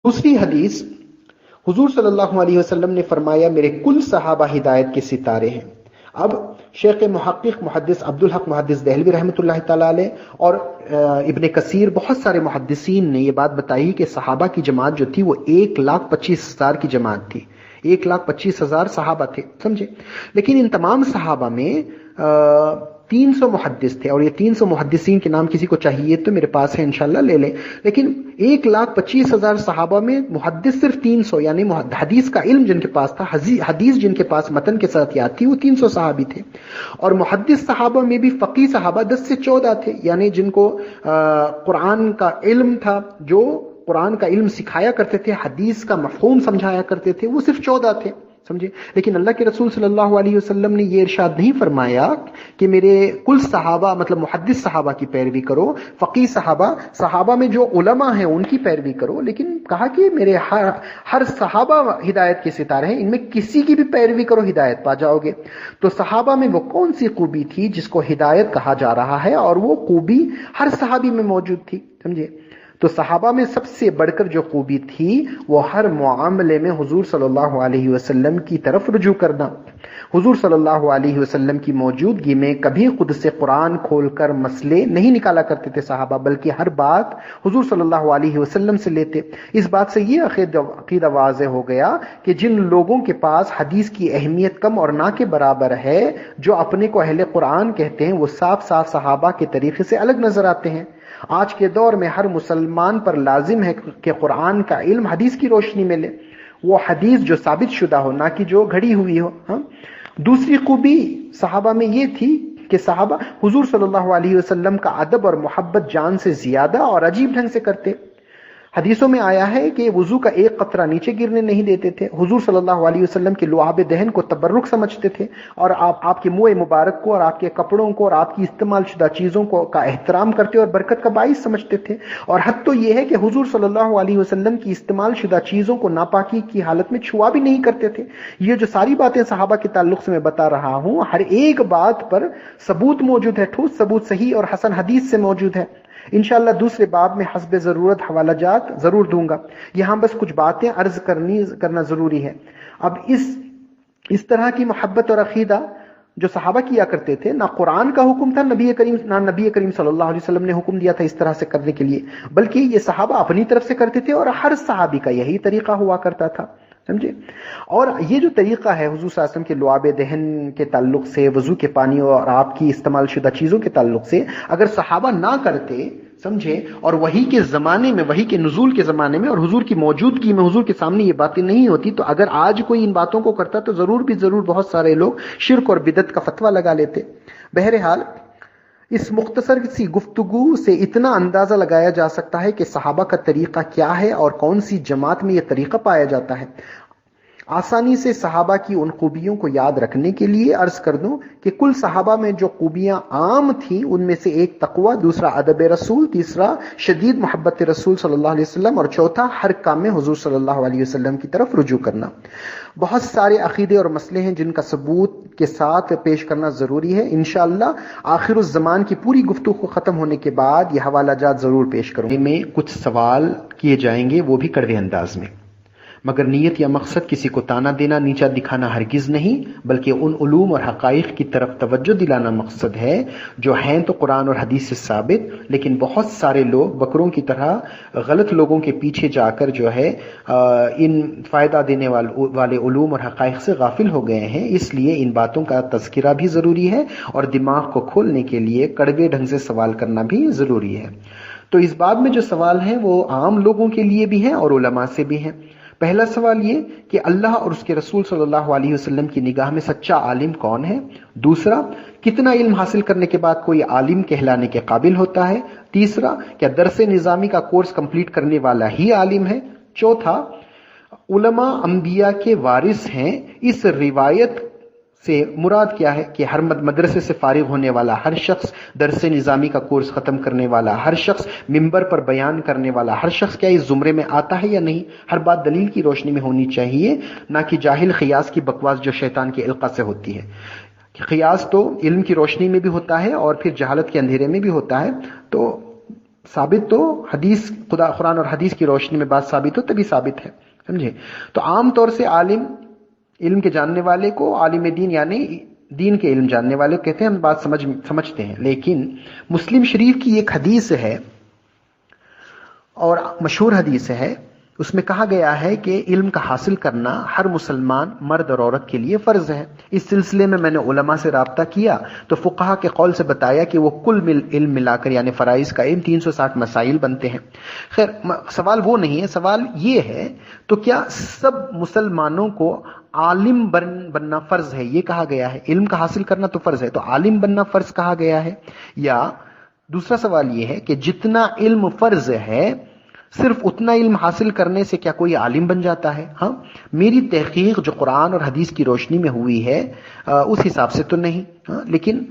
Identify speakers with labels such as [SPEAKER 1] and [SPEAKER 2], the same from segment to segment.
[SPEAKER 1] दूसरी हदीस, हुजूर सल्लल्लाहु अलैहि वसल्लम ने फरमाया मेरे कुल सहाबा हिदायत के सितारे हैं। अब शेख मुहक्किक मुहद्दिस अब्दुल हक मुहद्दिस दहलवी रहमतुल्लाह तआला अलैह और इब्ने कसीर बहुत सारे मुहद्दिसीन ने ये बात बताई कि सहाबा की जमात जो थी वो 1,25,000 की जमात थी। 1,25,000 सहाबा थे, समझे। लेकिन इन तमाम सहाबा में 300 मुहद्दिस थे, और ये 300 मुहद्दिसीन के नाम किसी को चाहिए तो मेरे पास है, इंशाल्लाह ले लें। लेकिन 1,25,000 सहाबा में मुहद्दिस सिर्फ 300, यानी हदीस का इल्म जिनके पास था, हदीस जिनके पास मतन के साथ याद थी, वो 300 सहाबी थे। और मुहद्दिस सहाबा में भी फकीह सहाबा 10 से 14 थे, यानी जिनको कुरान का इल्म था, जो कुरान का इल्म सिखाया करते थे, हदीस का मफहूम समझाया करते थे, वो सिर्फ 14 थे, समझे। लेकिन अल्लाह के रसूल सल्लल्लाहु अलैहि वसल्लम ने ये इरशाद नहीं फरमाया कि मेरे कुल सहाबा मतलब मुहद्दिस सहाबा की पैरवी करो, फकीह सहाबा में जो उलमा हैं उनकी पैरवी करो, लेकिन कहा कि मेरे हर सहाबा हिदायत के सितारे हैं, इनमें किसी की भी पैरवी करो हिदायत पा जाओगे। तो सहाबा में वो कौन सी खूबी थी जिसको हिदायत कहा जा रहा है, और वो खूबी हर सहाबी में मौजूद थी, समझे। तो सहाबा में सबसे बढ़कर जो खूबी थी वो हर मुआमले में हुजूर सल्लल्लाहु अलैहि वसल्लम की तरफ रुजू करना। हुजूर सल्लल्लाहु अलैहि वसल्लम की मौजूदगी में कभी खुद से कुरान खोलकर मसले नहीं निकाला करते थे सहाबा, बल्कि हर बात हुजूर सल्लल्लाहु अलैहि वसल्लम से लेते। इस बात से ये अकीदा वाज़ेह हो गया कि जिन लोगों के पास हदीस की अहमियत कम और ना के बराबर है, जो अपने को अहले कुरान कहते हैं, वो साफ साफ सहाबा के तरीके से अलग नजर आते हैं। आज के दौर में हर मुसलमान पर लाजिम है कि कुरान का इल्म हदीस की रोशनी में ले, वो हदीस जो साबित शुदा हो, ना कि जो घड़ी हुई हो। हाँ? दूसरी खूबी सहाबा में ये थी कि सहाबा हुजूर सल्लल्लाहु अलैहि वसल्लम का अदब और मोहब्बत जान से ज्यादा और अजीब ढंग से करते। हदीसों में आया है कि वुजू का एक कतरा नीचे गिरने नहीं देते थे। हुजूर सल्लल्लाहु अलैहि वसल्लम के लुआब दहन को तबर्रुक समझते थे, और आपके मुंह मुबारक को और आपके कपड़ों को और आपकी इस्तेमाल शुदा चीजों को का एहतराम करते और बरकत का बाइस समझते थे। और हद तो यह है कि हुजूर सल्लल्लाहु अलैहि वसल्लम की इस्तेमाल शुदा चीजों को नापाकी की हालत में छुआ भी नहीं करते थे। ये जो सारी बातें सहाबा के ताल्लुक से मैं बता रहा हूं, हर एक बात पर सबूत मौजूद है, ठोस सबूत सही और हसन हदीस से मौजूद है। इंशाअल्लाह दूसरे बाब में हस्बे जरूरत हवाला जात जरूर दूंगा। यहां बस कुछ बातें अर्ज करना जरूरी है। अब इस तरह की मोहब्बत और अकीदा जो सहाबा किया करते थे, ना कुरान का हुक्म था, नबी करीम सल्लल्लाहु अलैहि वसल्लम ने हुक्म दिया था इस तरह से करने के लिए, बल्कि ये सहाबा अपनी तरफ से करते थे, और हर सहाबी का यही तरीका हुआ करता था, समझे। और ये जो तरीका है हुजूर सल्लल्लाहु अलैहि वसल्लम के लुआब दहन के ताल्लुक से, वजू के पानी और आपकी इस्तेमाल शुदा चीजों के ताल्लुक से, अगर सहाबा ना करते, समझे, और वही के जमाने में, वही के नुज़ूल के जमाने में और हुजूर की मौजूदगी में हुजूर के सामने ये बातें नहीं होती, तो अगर आज कोई इन बातों को करता तो जरूर बहुत सारे लोग शिर्क और बिदत का फतवा लगा लेते। बहरहाल इस मुख्तसर सी गुफ्तगू से इतना अंदाजा लगाया जा सकता है कि सहाबा का तरीका क्या है और कौन सी जमात में यह तरीका पाया जाता है। आसानी से सहाबा की उन खूबियों को याद रखने के लिए अर्ज कर दूं कि कुल सहाबा में जो खूबियां आम थी, उनमें से एक तकवा, दूसरा अदब रसूल, तीसरा शदीद मोहब्बत रसूल सल्लल्लाहु अलैहि वसल्लम, और चौथा हर काम में हुजूर सल्लल्लाहु अलैहि वसल्लम की तरफ रुजू करना। बहुत सारे अकीदे और मसले हैं जिनका सबूत के साथ पेश करना जरूरी है। इंशाअल्लाह आखिरुज़ ज़मान की पूरी गुफ्तगू खत्म होने के बाद यह हवाला जात जरूर पेश करूंगा। में कुछ सवाल किए जाएंगे, वो भी कड़वे अंदाज में, मगर नीयत या मकसद किसी को ताना देना, नीचा दिखाना हरगिज नहीं, बल्कि उन उलूम और हकाइक की तरफ तवज्जो दिलाना मकसद है जो हैं तो कुरान और हदीस से साबित, लेकिन बहुत सारे लोग बकरों की तरह गलत लोगों के पीछे जाकर जो है इन फायदा देने वाले उलूम और हकाइक से गाफिल हो गए हैं। इसलिए इन बातों का तज़किरा भी जरूरी है और दिमाग को खोलने के लिए कड़वे ढंग से सवाल करना भी जरूरी है। तो इस बाब में जो सवाल हैं वो आम लोगों के लिए भी हैं और उलमा से भी हैं। पहला सवाल ये कि अल्लाह और उसके रसूल सल्लल्लाहु अलैहि वसल्लम की निगाह में सच्चा आलिम कौन है। दूसरा, कितना इल्म हासिल करने के बाद कोई आलिम कहलाने के काबिल होता है। तीसरा, क्या दरसे निजामी का कोर्स कंप्लीट करने वाला ही आलिम है। चौथा, उलमा अंबिया के वारिस हैं। इस रिवायत से मुराद क्या है कि हर मदरसे से फारिग होने वाला हर शख्स, दरसे निजामी का कोर्स खत्म करने वाला हर शख्स, मिंबर पर बयान करने वाला हर शख्स क्या इस जुमरे में आता है या नहीं। हर बात दलील की रोशनी में होनी चाहिए, ना कि जाहिल खियास की बकवास जो शैतान के इल्का से होती है। खियास तो इल्म की रोशनी में भी होता है और फिर जहालत के अंधेरे में भी होता है। तो साबित तो हदीस, खुदा कुरान और हदीस की रोशनी में बात साबित हो तभी साबित है, समझे। तो आम तौर से आलिम, इल्म के जानने वाले को आलिम दीन यानी दीन के इल्म जानने वाले कहते हैं, हम बात समझते हैं। लेकिन मुस्लिम शरीफ की एक हदीस है और मशहूर हदीस है, उसमें कहा गया है कि इल्म का हासिल करना हर मुसलमान मर्द और औरत के लिए फर्ज है। इस सिलसिले में मैंने उलमा से राब्ता किया तो फुक़हा के कौल से बताया कि वो कुल इल्म मिलाकर यानी फराइज का इल्म 360 मसाइल बनते हैं। खैर सवाल वो नहीं है, सवाल ये है तो क्या सब मुसलमानों को आलिम बनना फर्ज है? ये कहा गया है इल्म का हासिल करना तो फर्ज है, तो आलिम बनना फर्ज कहा गया है? या दूसरा सवाल ये है कि जितना इल्म फर्ज है सिर्फ उतना इल्म हासिल करने से क्या कोई आलिम बन जाता है? हाँ, मेरी तहकीक जो कुरान और हदीस की रोशनी में हुई है उस हिसाब से तो नहीं। हाँ, लेकिन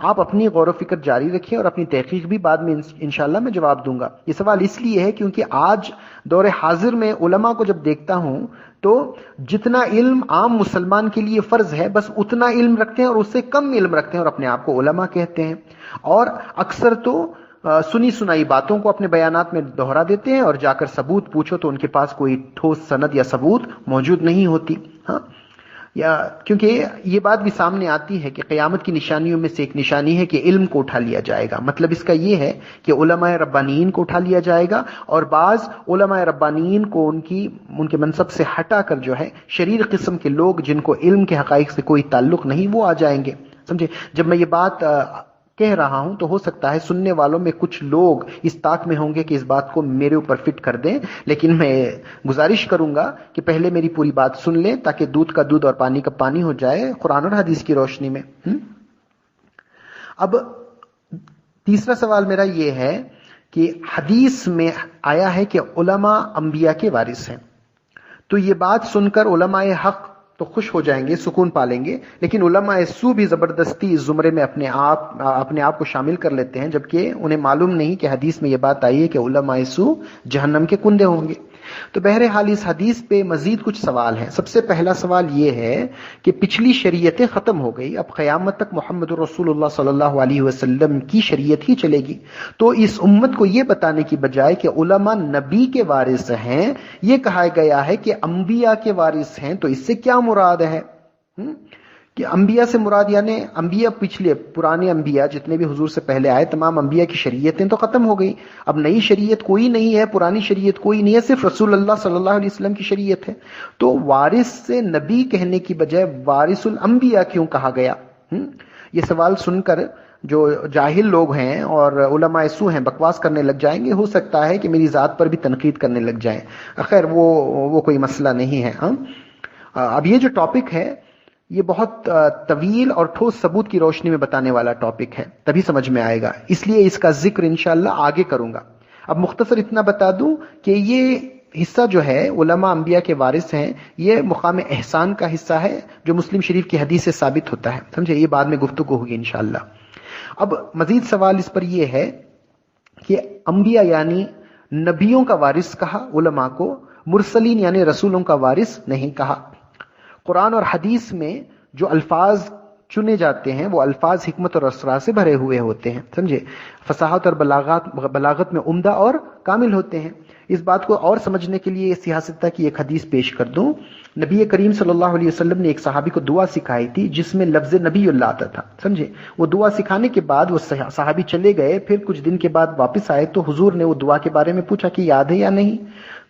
[SPEAKER 1] आप अपनी गौर व फिक्र जारी रखिए और अपनी तहकीक भी बाद में इंशाल्लाह मैं जवाब दूंगा। ये सवाल इसलिए है क्योंकि आज दौर हाजिर में उलमा को जब देखता हूं तो जितना इल्म आम मुसलमान के लिए फर्ज है बस उतना इल्म रखते हैं और उससे कम इल्म रखते हैं और अपने आप को उलमा कहते हैं, और अक्सर तो सुनी सुनाई बातों को अपने बयानात में दोहरा देते हैं और जाकर सबूत पूछो तो उनके पास कोई ठोस सनद या सबूत मौजूद नहीं होती। हाँ, या क्योंकि ये बात भी सामने आती है कि क़यामत की निशानियों में से एक निशानी है कि इल्म को उठा लिया जाएगा। मतलब इसका ये है कि उलमाए रब्बानीन को उठा लिया जाएगा और बाज उलमाए रब्बानीन को उनके मनसब से हटाकर जो है शरीर किस्म के लोग जिनको इल्म के हकाइक से कोई ताल्लुक नहीं वो आ जाएंगे, समझे। जब मैं ये बात कह रहा हूं तो हो सकता है सुनने वालों में कुछ लोग इस ताक में होंगे कि इस बात को मेरे ऊपर फिट कर दें, लेकिन मैं गुजारिश करूंगा कि पहले मेरी पूरी बात सुन लें ताकि दूध का दूध और पानी का पानी हो जाए कुरान और हदीस की रोशनी में। अब तीसरा सवाल मेरा यह है कि हदीस में आया है कि उलमा अंबिया के वारिस हैं, तो ये बात सुनकर उलमाए हक तो खुश हो जाएंगे, सुकून पालेंगे, लेकिन उलमाए सू भी जबरदस्ती इस जुमरे में अपने आप को शामिल कर लेते हैं, जबकि उन्हें मालूम नहीं कि हदीस में यह बात आई है कि उलमाए सू जहन्नम के कुंदे होंगे। तो बहरहाल इस हदीस पे मजीद कुछ सवाल हैं। सबसे पहला सवाल यह है कि पिछली शरीयतें खत्म हो गई, अब क़यामत तक मोहम्मद रसूलुल्लाह सल्लल्लाहु अलैहि वसल्लम की शरीयत ही चलेगी, तो इस उम्मत को यह बताने की बजाय कि उलमा नबी के वारिस हैं, यह कहा गया है कि अंबिया के वारिस हैं, तो इससे क्या मुराद है? कि अंबिया से मुराद यानी अंबिया पिछले पुराने अंबिया जितने भी हुजूर से पहले आए तमाम अंबिया की शरीयतें तो खत्म हो गई, अब नई शरीयत कोई नहीं है, पुरानी शरीयत कोई नहीं है, सिर्फ रसूलुल्लाह सल्लल्लाहु अलैहि वसल्लम की शरीयत है। तो वारिस से नबी कहने की बजाय वारिसुल अंबिया क्यों कहा गया? ये सवाल सुनकर जो जाहिल लोग हैं और उलमाए सू हैं बकवास करने लग जाएंगे, हो सकता है कि मेरी जात पर भी तनकीद करने लग जाएं। खैर वो कोई मसला नहीं है। अब ये जो टॉपिक है ये बहुत तवील और ठोस सबूत की रोशनी में बताने वाला टॉपिक है, तभी समझ में आएगा, इसलिए इसका जिक्र इंशाअल्लाह आगे करूंगा। अब मुख्तसर इतना बता दूं कि ये हिस्सा जो है उलमा अंबिया के वारिस हैं, ये मुकाम एहसान का हिस्सा है जो मुस्लिम शरीफ की हदीस से साबित होता है, समझे। ये बाद में गुफ्तगू होगी इंशाअल्लाह। अब मजीद सवाल इस पर यह है कि अंबिया यानी नबियों का वारिस कहा उलमा को, मुरसलीन यानी रसूलों का वारिस नहीं कहा। कुरान और हदीस में जो अल्फाज चुने जाते हैं वो अल्फाज हिकमत और असरार से भरे हुए होते हैं, समझे। फसाहत और बलागत में उम्दा और कामिल होते हैं। इस बात को और समझने के लिए सियासत की एक हदीस पेश कर दूं। नबी करीम सल्लल्लाहु अलैहि वसल्लम ने एक सहाबी को दुआ सिखाई थी जिसमें लफ्ज नबीउल्लाह आता था, समझे। वो दुआ सिखाने के बाद वो सहाबी चले गए, फिर कुछ दिन के बाद वापस आए तो हुजूर ने वो दुआ के बारे में पूछा कि याद है या नहीं।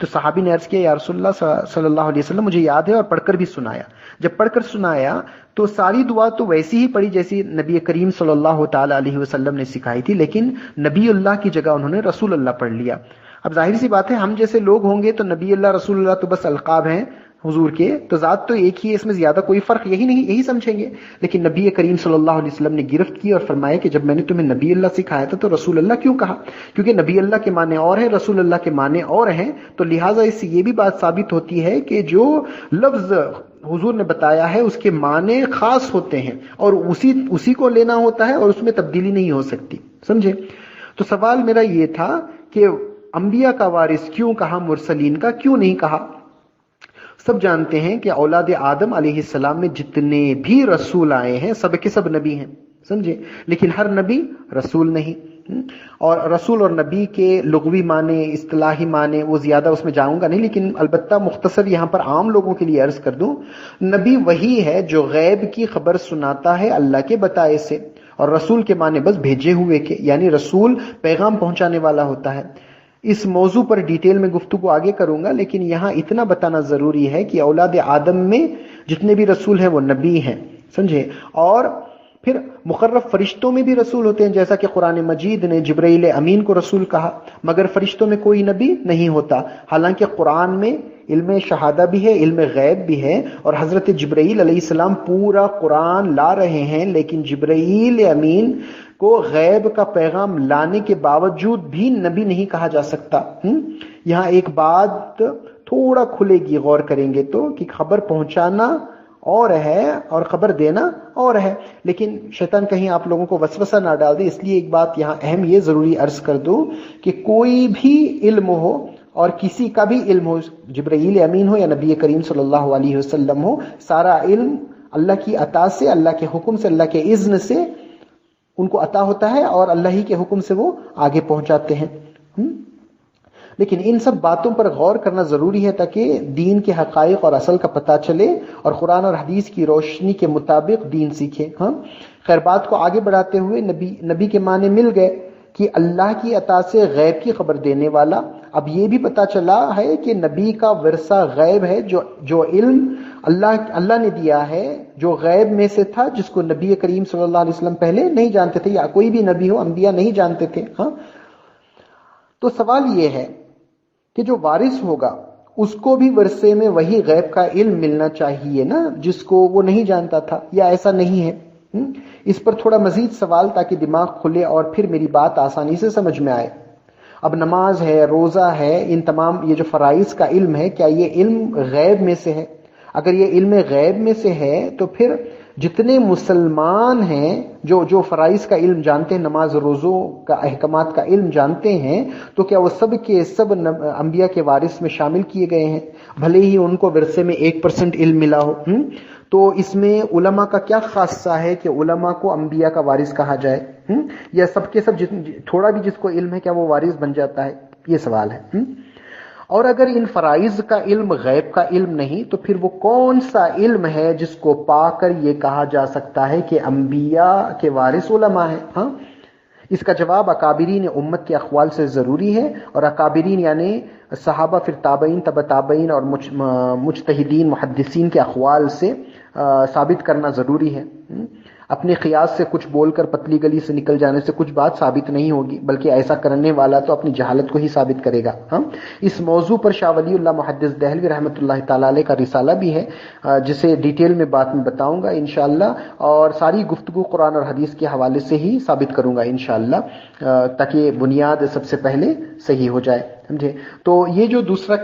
[SPEAKER 1] तो सहाबी ने अर्ज किया या रसूलुल्लाह सल्लल्लाहु अलैहि वसल्लम मुझे याद है और पढ़कर भी सुनाया। जब पढ़कर सुनाया तो सारी दुआ तो वैसी ही पढ़ी जैसी नबी करीम सल्लल्लाहु ताला अलैहि वसल्लम ने सिखाई थी, लेकिन नबीउल्लाह की जगह उन्होंने रसूलुल्लाह पढ़ लिया। अब जाहिर सी बात है हम जैसे लोग होंगे तो नबीउल्लाह रसूलुल्लाह तो बस अलकाब हैं हुजूर के, तो जात तो एक ही है, इसमें ज्यादा कोई फर्क यही समझेंगे। लेकिन नबी करीम सल्लल्लाहु अलैहि वसल्लम ने गिरफ्त की और फरमाया कि जब मैंने तुम्हें नबी अल्लाह सिखाया था तो रसूल अल्लाह क्यों कहा? क्योंकि नबी अल्लाह के माने और है, रसूल अल्लाह के माने और हैं, तो लिहाजा इससे ये भी बात साबित होती है कि जो लफ्ज हुजूर ने बताया है उसके माने खास होते हैं और उसी को लेना होता है और उसमें तब्दीली नहीं हो सकती, समझे। तो सवाल मेरा ये था कि अंबिया का वारिस क्यों कहा, मुरसलीन का क्यों नहीं कहा? सब जानते हैं कि औलाद आदम अलैहिस्सलाम में जितने भी रसूल आए हैं सब के सब नबी हैं, समझे, लेकिन हर नबी रसूल नहीं। اور رسول اور نبی کے لغوی معنی، اصطلاحی معنی وہ زیادہ اس میں جاؤں گا نہیں، لیکن البتہ مختصر یہاں پر عام لوگوں کے لیے عرض کر دوں، نبی وہی ہے جو غیب کی خبر سناتا ہے اللہ کے بتائے سے، اور رسول کے معنی بس بھیجے ہوئے کے، یعنی رسول پیغام پہنچانے والا ہوتا ہے۔ اس موضوع پر ڈیٹیل میں گفتگو آگے کروں گا، لیکن یہاں اتنا بتانا ضروری ہے کہ اولاد آدم میں جتنے بھی رسول ہیں وہ نبی ہیں، سمجھے؟ اور پھر مقرب فرشتوں میں بھی رسول ہوتے ہیں، جیسا کہ قرآن مجید نے جبرائیل امین کو رسول کہا، مگر فرشتوں میں کوئی نبی نہیں ہوتا، حالانکہ قرآن میں علم شہادہ بھی ہے، علم غیب بھی ہے، اور حضرت جبرائیل علیہ السلام پورا قرآن لا رہے ہیں، لیکن جبرائیل امین کو غیب کا پیغام لانے کے باوجود بھی نبی نہیں کہا جا سکتا۔ یہاں ایک بات تھوڑا کھلے گی، غور کریں گے تو، کہ خبر پہنچانا اور ہے اور خبر دینا اور ہے، لیکن شیطان کہیں آپ لوگوں کو وسوسہ نہ ڈال دے، اس لیے ایک بات یہاں اہم یہ ضروری عرض کر دوں کہ کوئی بھی علم ہو اور کسی کا بھی علم ہو، جبرائیل امین ہو یا نبی کریم صلی اللہ علیہ وسلم ہو، سارا علم اللہ کی عطا سے، اللہ کے حکم سے، اللہ کے اذن سے ان کو عطا ہوتا ہے، اور اللہ ہی کے حکم سے وہ آگے پہنچاتے ہیں۔ لیکن ان سب باتوں پر غور کرنا ضروری ہے تاکہ دین کے حقائق اور اصل کا پتہ چلے اور قرآن اور حدیث کی روشنی کے مطابق دین سیکھے۔ خیر، بات کو آگے بڑھاتے ہوئے نبی کے معنی مل گئے کہ اللہ کی عطا سے غیب کی خبر دینے والا۔ اب یہ بھی پتہ چلا ہے کہ نبی کا ورثہ غیب ہے، جو علم اللہ نے دیا ہے، جو غیب میں سے تھا، جس کو نبی کریم صلی اللہ علیہ وسلم پہلے نہیں جانتے تھے، یا کوئی بھی نبی ہو، انبیاء نہیں جانتے تھے۔ تو سوال یہ ہے کہ جو وارث ہوگا اس کو بھی ورثے میں وہی غیب کا علم ملنا چاہیے نا، جس کو وہ نہیں جانتا تھا، یا ایسا نہیں ہے؟ اس پر تھوڑا مزید سوال تاکہ دماغ کھلے اور پھر میری بات آسانی سے سمجھ میں آئے۔ اب نماز ہے، روزہ ہے، ان تمام یہ جو فرائض کا علم ہے، کیا یہ علم غیب میں سے ہے؟ اگر یہ علم غیب میں سے ہے تو پھر جتنے مسلمان ہیں جو فرائض کا علم جانتے ہیں، نماز روزوں کا احکامات کا علم جانتے ہیں، تو کیا وہ سب کے سب انبیاء کے وارث میں شامل کیے گئے ہیں، بھلے ہی ان کو ورثے میں 1% علم ملا ہو؟ تو اس میں علماء کا کیا خاصہ ہے کہ علماء کو انبیاء کا وارث کہا جائے؟ یا سب کے سب تھوڑا بھی جس کو علم ہے کیا وہ وارث بن جاتا ہے؟ یہ سوال ہے۔ اور اگر ان فرائض کا علم غیب کا علم نہیں، تو پھر وہ کون سا علم ہے جس کو پا کر یہ کہا جا سکتا ہے کہ انبیاء کے وارث علماء ہیں؟ اس کا جواب اکابرین امت کے اقوال سے ضروری ہے، اور اکابرین یعنی صحابہ، پھر تابعین، تبع تابعین، اور مجتہدین محدثین کے اقوال سے ثابت کرنا ضروری ہے۔ اپنے قیاس سے کچھ بول کر پتلی گلی سے نکل جانے سے کچھ بات ثابت نہیں ہوگی، بلکہ ایسا کرنے والا تو اپنی جہالت کو ہی ثابت کرے گا۔ اس موضوع پر شاہ ولی اللہ محدث دہلوی رحمۃ اللہ تعالی علیہ کا رسالہ بھی ہے، جسے ڈیٹیل میں بات میں بتاؤں گا انشاءاللہ، اور ساری گفتگو قرآن اور حدیث کے حوالے سے ہی ثابت کروں گا انشاءاللہ، تاکہ بنیاد سب سے پہلے صحیح ہو جائے، سمجھے؟ تو یہ جو دوسرا